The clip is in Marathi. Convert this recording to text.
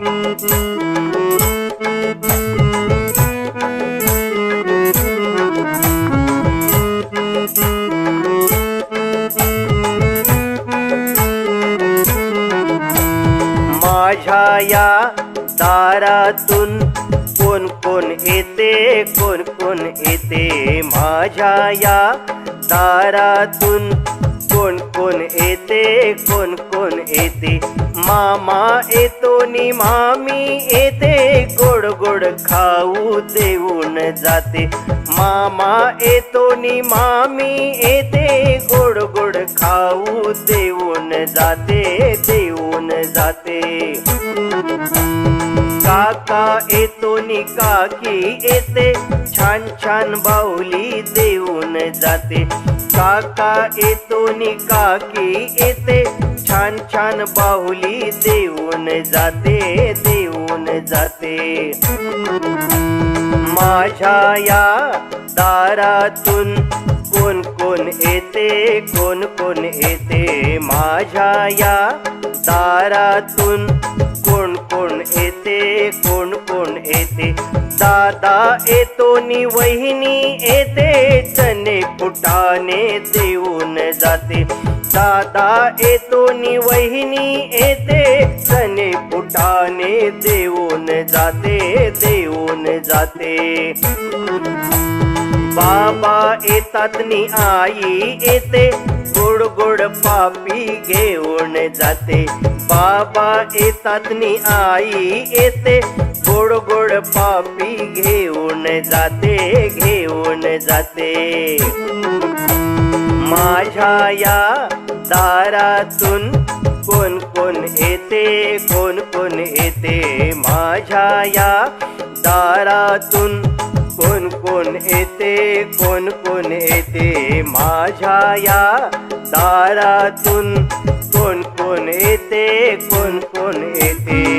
माझ्या या दारातून कोण कोण येते, कोण कोण येते, माझ्या या दारातून कोण कोण येते, कोण कोण येते, मामा येतो नि मामी येते, गोड गोड खाऊ देऊन जाते, मामा येतो नि मामी येते, गोड गोड खाऊ देऊन जाते, देऊन जाते। काका येतो नि काकी येते, छान छान बाहुली देऊन जाते, काका येतो नि काकी येते, छान छान बाहुली देऊन जाते, देऊन जाते। माझ्या या दारातून कोण कोण येते, कोण कोण येते, माझ्या या दारातून कोण कोण येते, कोण कोण येते, दादा येतो नि वहिनी येते, चणे फुटाणे देऊन जाते, दादा येतो नि वहिनी येते, चणे फुटाणे देऊन जाते, देऊन जाते। बाबा येतात नि आई येते, गोड गोड पापी घेऊन जाते, बाबा येतात नि आई येते, गोड गोड पापी घेऊन जाते, घेऊन जाते। माझ्या या दारातून कोण कोण येते, कोण कोण येते, माझ्या या दारातून कोण कोण येते, कोण कोण येते, माझ्या या दारातून कोण कोण येते, कोण कोण येते।